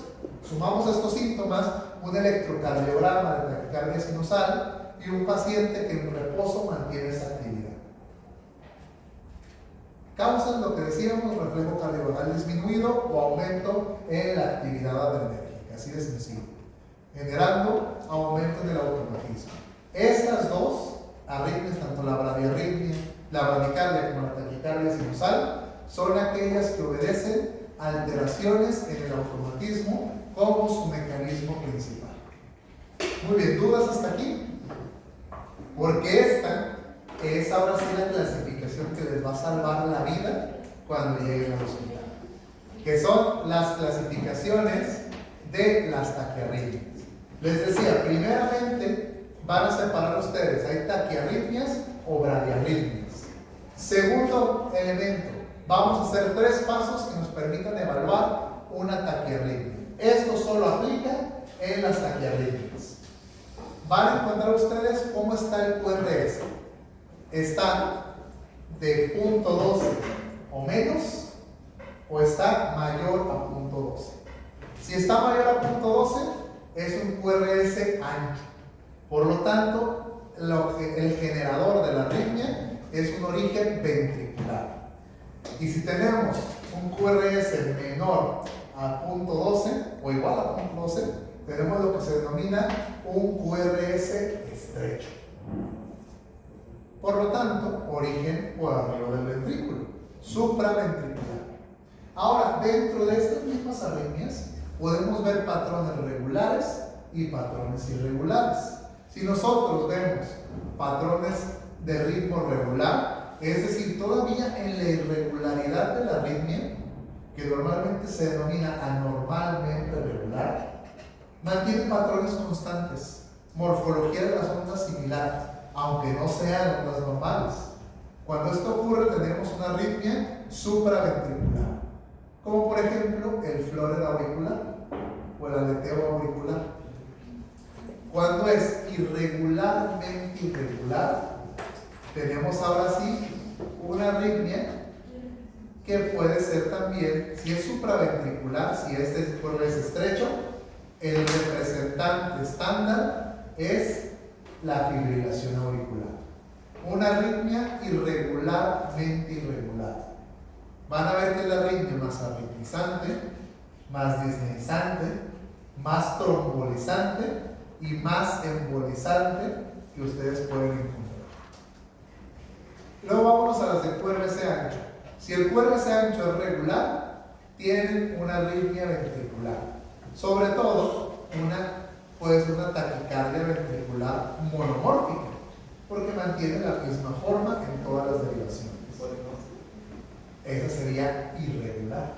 sumamos a estos síntomas un electrocardiograma de taquicardia sinusal y un paciente que en reposo mantiene esa actividad. Causan lo que decíamos, reflejo cardiovascular disminuido o aumento en la actividad adrenérgica, así de sencillo, generando aumento en el automatismo. Estas dos arritmias, tanto la bradiarritmia, la bradicardia como la taquicardia sinusal, son aquellas que obedecen a alteraciones en el automatismo como su mecanismo principal. Muy bien, ¿dudas hasta aquí? Porque esta es ahora sí la clasificación que les va a salvar la vida cuando lleguen al hospital, que son las clasificaciones de las taquiarritmias. Les decía, primeramente van a separar ustedes, hay taquiarritmias o bradiarritmias. Segundo elemento, vamos a hacer 3 pasos que nos permitan evaluar una taquiarritmia. Esto solo aplica en las taquiarritmias. Van a encontrar ustedes cómo está el QRS. ¿Está de 0.12 o menos o está mayor a 0.12? Si está mayor a 0.12 es un QRS ancho. Por lo tanto, el generador de la arritmia es un origen ventricular. Y si tenemos un QRS menor a 0.12 o igual a 0.12, tenemos lo que se denomina un QRS estrecho. Por lo tanto, origen por arriba del ventrículo, supraventricular. Ahora, dentro de estas mismas arritmias, podemos ver patrones regulares y patrones irregulares. Si nosotros vemos patrones de ritmo regular, es decir, todavía en la irregularidad de la arritmia, que normalmente se denomina anormalmente regular, mantiene patrones constantes, morfología de las ondas similar, aunque no sean ondas normales. Cuando esto ocurre tenemos una arritmia supraventricular, como por ejemplo el flutter auricular o el aleteo auricular. Cuando es irregularmente irregular, tenemos ahora sí una arritmia que puede ser también, si es supraventricular, si este es estrecho, el representante estándar es la fibrilación auricular. Una arritmia irregularmente irregular. Van a ver que es la arritmia más arritmizante, más disneizante, más trombolizante y más embolizante que ustedes pueden encontrar. Luego vámonos a las de QRS ancho. Si el QRS ancho es regular, tienen una arritmia ventricular. Sobre todo, puede ser una taquicardia ventricular monomórfica, porque mantiene la misma forma en todas las derivaciones. Esa sería irregular.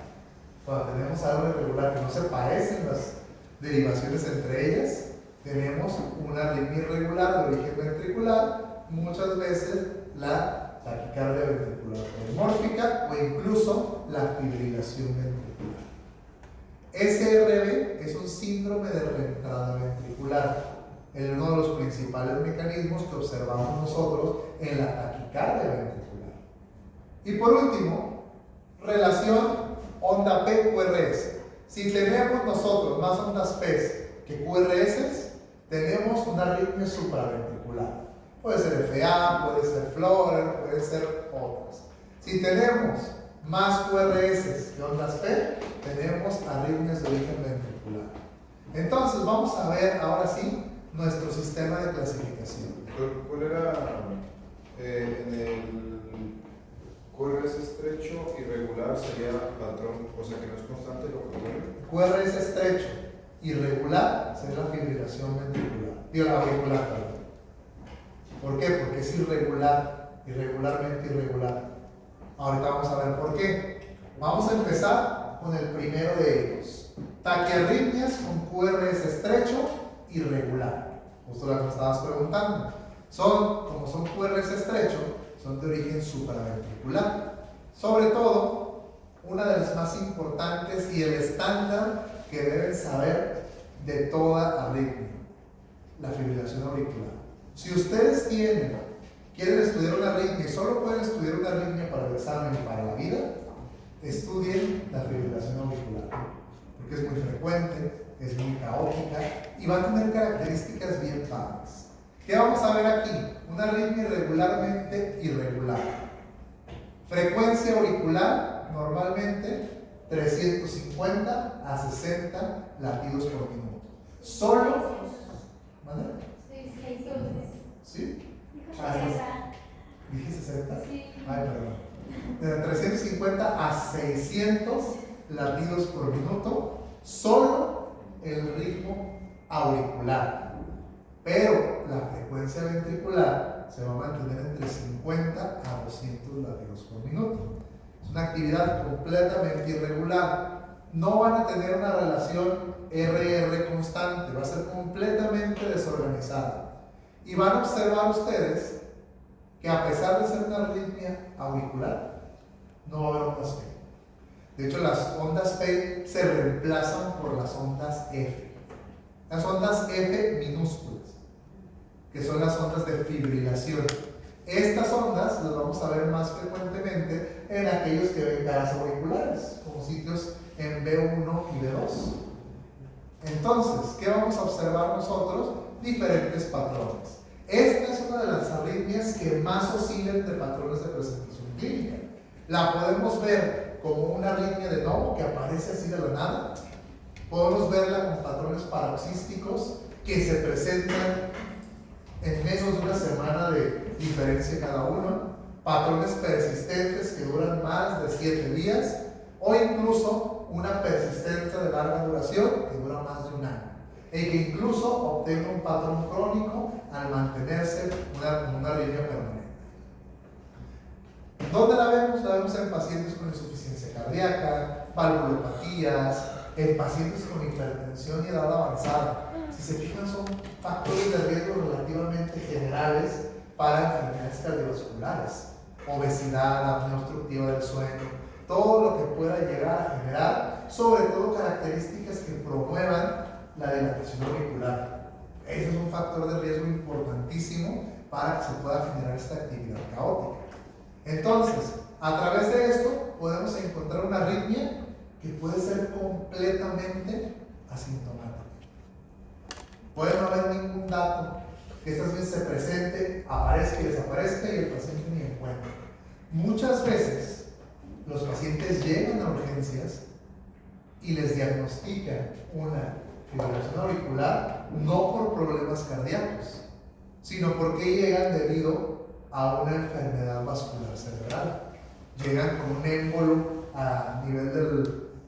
Cuando tenemos algo irregular que no se parecen las derivaciones entre ellas, tenemos una arritmia irregular de origen ventricular, muchas veces la taquicardia ventricular polimórfica o incluso la fibrilación ventricular. SRV es un síndrome de reentrada ventricular, uno de los principales mecanismos que observamos nosotros en la taquicardia ventricular. Y por último, relación onda P, QRS. Si tenemos nosotros más ondas P que QRS, tenemos una arritmia supraventricular. Puede ser FA, puede ser Florer, puede ser otras. Si tenemos más QRS que ondas P, tenemos arritmias de origen ventricular. Entonces vamos a ver ahora sí nuestro sistema de clasificación. ¿Cuál era en el QRS estrecho irregular sería patrón, o sea que no es constante lo que ocurre? QRS estrecho, irregular, sería la fibrilación ventricular. Digo, la auricular, perdón. ¿Por qué? Porque es irregular, irregularmente irregular. Ahorita vamos a ver por qué. Vamos a empezar con el primero de ellos. Taquiarritmias con QRS estrecho, irregular. Justo lo que me estabas preguntando. Como son QRS estrecho, son de origen supraventricular. Sobre todo, una de las más importantes y el estándar que deben saber de toda arritmia, la fibrilación auricular. Si ustedes quieren estudiar una arritmia y solo pueden estudiar una arritmia para el examen y para la vida, estudien la fibrilación auricular, porque es muy frecuente, es muy caótica y va a tener características bien padres. ¿Qué vamos a ver aquí? Una arritmia irregularmente irregular. Frecuencia auricular, normalmente 350 a 60 latidos por minuto. Solo, ¿vale? ¿Sí? ¿Dije 60? Sí. Ay, perdón. De 350 a 600 latidos por minuto, solo el ritmo auricular. Pero la frecuencia ventricular se va a mantener entre 50 a 200 latidos por minuto. Es una actividad completamente irregular. No van a tener una relación RR constante, va a ser completamente desorganizada. Y van a observar ustedes que a pesar de ser una arritmia auricular, no va a haber ondas P. De hecho, las ondas P se reemplazan por las ondas F. Las ondas F minúsculas, que son las ondas de fibrilación. Estas ondas las vamos a ver más frecuentemente en aquellos que ven caras auriculares, como sitios en B1 y B2. Entonces, ¿qué vamos a observar nosotros? Diferentes patrones. Esta es una de las arritmias que más oscila entre patrones de presentación clínica. La podemos ver como una arritmia de novo que aparece así de la nada. Podemos verla con patrones paroxísticos que se presentan en menos de una semana de diferencia cada uno. Patrones persistentes que duran más de 7 días o incluso una persistencia de larga duración que dura más de un año. Y que incluso obtenga un patrón crónico al mantenerse una arritmia permanente. ¿Dónde la vemos? La vemos en pacientes con insuficiencia cardíaca, valvulopatías, en pacientes con hipertensión y edad avanzada. Si se fijan, son factores de riesgo relativamente generales para enfermedades cardiovasculares, obesidad, apnea obstructiva del sueño, todo lo que pueda llegar a generar, sobre todo características que promuevan la dilatación auricular. Ese es un factor de riesgo importantísimo para que se pueda generar esta actividad caótica. Entonces, a través de esto podemos encontrar una arritmia que puede ser completamente asintomática. Puede no haber ningún dato, que estas veces se presente, aparezca y desaparezca y el paciente ni encuentra. Muchas veces los pacientes llegan a urgencias y les diagnostican una fibrilación auricular no por problemas cardíacos, sino porque llegan debido a una enfermedad vascular cerebral. Llegan con un émbolo a nivel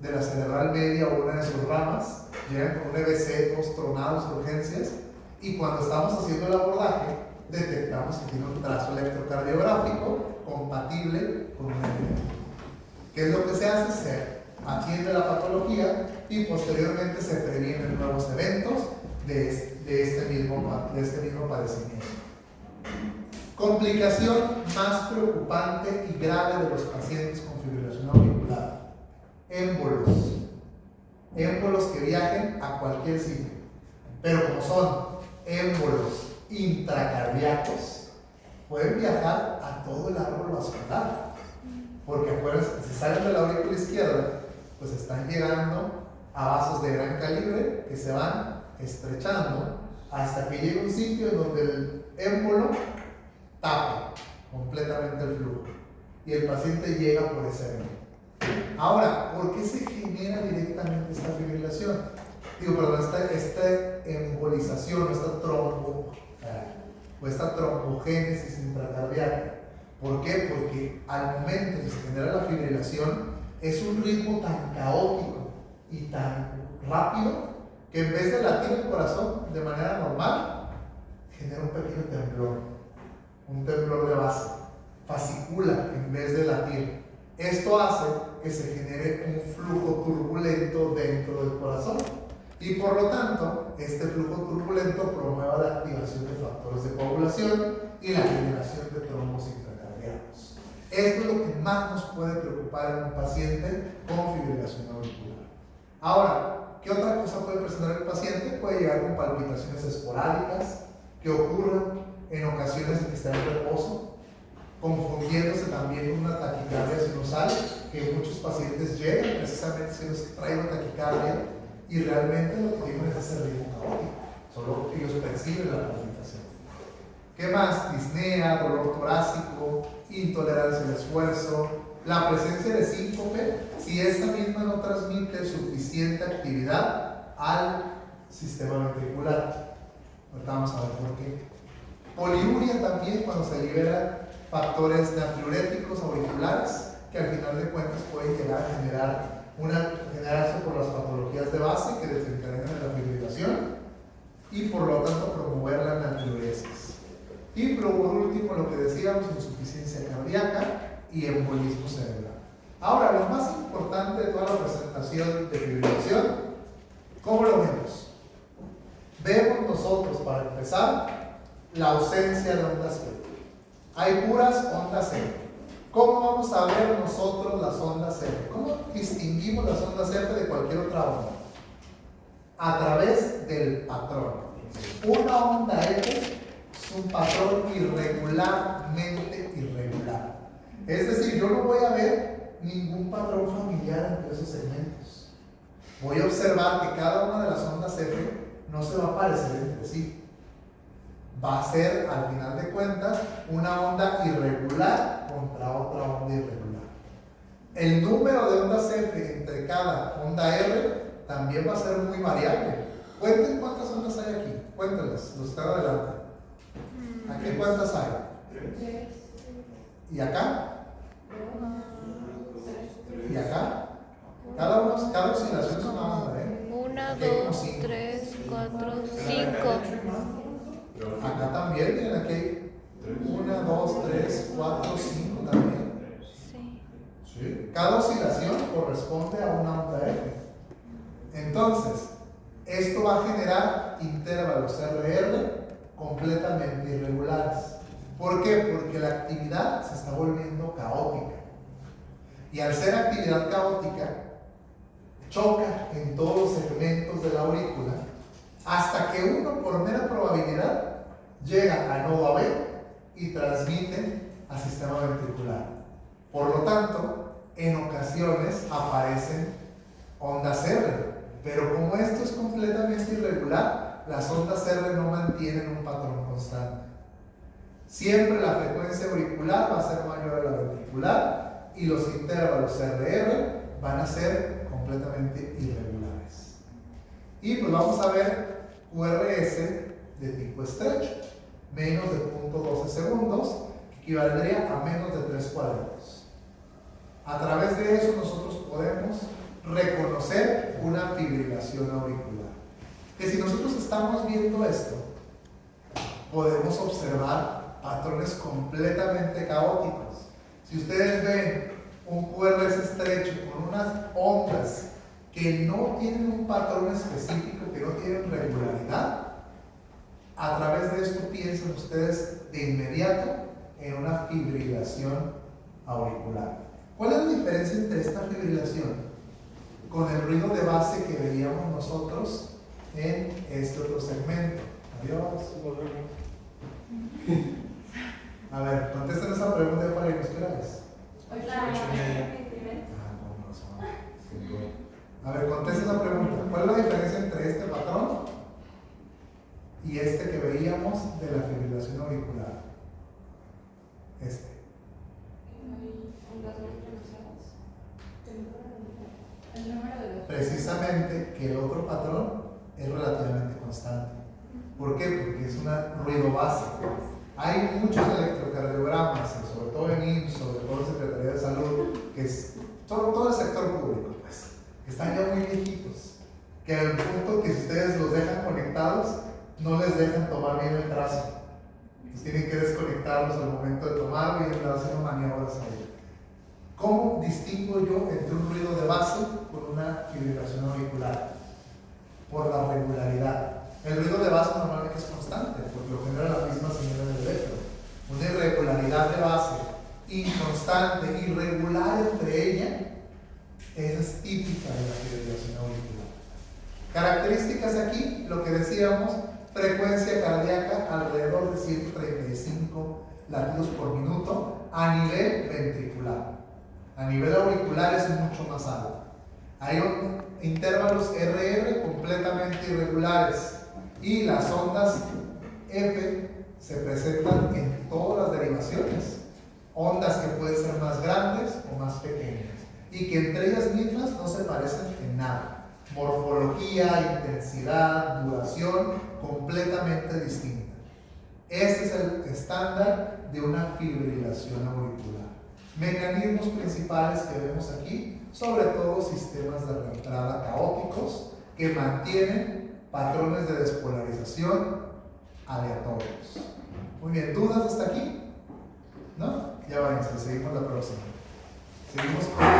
de la cerebral media o una de sus ramas, llegan con un EBC, todos tronados, urgencias, y cuando estamos haciendo el abordaje, detectamos que tiene un trazo electrocardiográfico compatible con una enfermedad. ¿Qué es lo que se hace? Se atiende la patología y posteriormente se previenen nuevos eventos de este mismo padecimiento. Complicación más preocupante y grave de los pacientes con fibrilación auricular: émbolos. Émbolos que viajen a cualquier sitio. Pero como son émbolos intracardíacos, pueden viajar a todo el árbol vascular. Porque acuérdense, si salen de la aurícula izquierda pues están llegando a vasos de gran calibre que se van estrechando hasta que llega un sitio en donde el émbolo tapa completamente el flujo y el paciente llega por ese émbolo. Ahora, ¿por qué se genera directamente esta fibrilación? Esta embolización, esta trombogénesis intracardíaca. ¿Por qué? Porque al momento que se genera la fibrilación es un ritmo tan caótico y tan rápido que en vez de latir el corazón de manera normal, genera un pequeño temblor, un temblor de base, fascicula en vez de latir. Esto hace que se genere un flujo turbulento dentro del corazón y por lo tanto este flujo turbulento promueve la activación de factores de coagulación y la generación de trombos intracardíacos. Esto es lo que más nos puede preocupar en un paciente con fibrilación auricular. Ahora, ¿qué otra cosa puede presentar el paciente? Puede llegar con palpitaciones esporádicas que ocurren en ocasiones en que está en reposo, confundiéndose también con una taquicardia sinusal, que muchos pacientes llegan precisamente si les trae una taquicardia y realmente lo que tienen es ese ritmo caótico, solo ellos perciben la palpitación. ¿Qué más? Disnea, dolor torácico, intolerancia al esfuerzo, la presencia de síncope, si esta misma no transmite suficiente actividad al sistema ventricular. Ahorita vamos a ver por qué. Poliuria también, cuando se liberan factores natriuréticos auriculares que al final de cuentas pueden llegar a generarse por las patologías de base que desencadenan la fibrilación y por lo tanto promover la natriuresis. Y por último, lo que decíamos, insuficiencia cardíaca y embolismo cerebral. Ahora, lo más importante de toda la presentación de fibrilación, ¿cómo lo vemos? Vemos nosotros, para empezar, la ausencia de ondas F. Hay puras ondas F. ¿Cómo vamos a ver nosotros las ondas F? ¿Cómo distinguimos las ondas F de cualquier otra onda? A través del patrón. Una onda F es un patrón irregularmente irregular. Es decir, yo no voy a ver ningún patrón familiar entre esos segmentos. Voy a observar que cada una de las ondas F no se va a parecer entre sí. Va a ser, al final de cuentas, una onda irregular contra otra onda irregular. El número de ondas F entre cada onda R también va a ser muy variable. Cuenten cuántas ondas hay aquí. Cuéntenlas, los que están adelante. ¿Aquí cuántas hay? ¿Y acá? ¿Y acá? Cada oscilación es una onda, ¿eh? 1, Aquí hay como 2, cinco. 3, 4, 5. Acá también, miren, aquí hay 1, 2, 3, 4, 5 también. Sí. ¿Sí? Cada oscilación corresponde a una onda F. Entonces, esto va a generar intervalos RR completamente irregulares. ¿Por qué? Porque la actividad se está volviendo caótica. Y al ser actividad caótica, choca en todos los segmentos de la aurícula hasta que uno, por mera probabilidad, llega a nodo AB y transmite al sistema ventricular. Por lo tanto, en ocasiones aparecen ondas R, pero como esto es completamente irregular, las ondas R no mantienen un patrón constante. Siempre la frecuencia auricular va a ser mayor a la ventricular y los intervalos RR van a ser completamente irregulares. Y pues vamos a ver QRS de tipo estrecho, menos de 0.12 segundos, que equivaldría a menos de 3 cuadrantes. A través de eso nosotros podemos reconocer una fibrilación auricular. Que si nosotros estamos viendo esto, podemos observar patrones completamente caóticos. Si ustedes ven un QRS estrecho con unas ondas que no tienen un patrón específico, que no tienen regularidad, a través de esto piensan ustedes de inmediato en una fibrilación auricular. ¿Cuál es la diferencia entre esta fibrilación con el ruido de base que veíamos nosotros en este otro segmento? Adiós. A ver, contesten esa pregunta para irnos, ¿qué hora es? 8:30. Ah, con razón. es la pregunta. ¿Cuál es la diferencia entre este patrón y este que veíamos de la fibrilación auricular? Este. El número de los. Precisamente que el otro patrón es relativamente constante. ¿Por qué? Porque es un ruido base. Hay muchos electrocardiogramas, sobre todo en IMSS, sobre todo en Secretaría de Salud, que es todo el sector público, pues, que están ya muy viejitos, que al punto que si ustedes los dejan conectados, no les dejan tomar bien el trazo. Entonces tienen que desconectarlos al momento de tomarlo y andar haciendo maniobras ahí. ¿Cómo distingo yo entre un ruido de base con una fibrilación auricular? Por la regularidad. El ruido de base normalmente es constante, porque lo genera la misma señal del electro. Una irregularidad de base inconstante, irregular entre ella, es típica de la fibrilación auricular. Características aquí, lo que decíamos, frecuencia cardíaca alrededor de 135 latidos por minuto a nivel ventricular. A nivel auricular es mucho más alto. Hay intervalos RR completamente irregulares y las ondas F se presentan en todas las derivaciones. Ondas que pueden ser más grandes o más pequeñas y que entre ellas mismas no se parecen en nada. Morfología, intensidad, duración completamente distinta. Este es el estándar de una fibrilación auricular. Mecanismos principales que vemos aquí, sobre todo sistemas de reentrada caóticos que mantienen patrones de despolarización aleatorios. Muy bien, ¿dudas hasta aquí? ¿No? Ya váyanse, seguimos la próxima. Seguimos con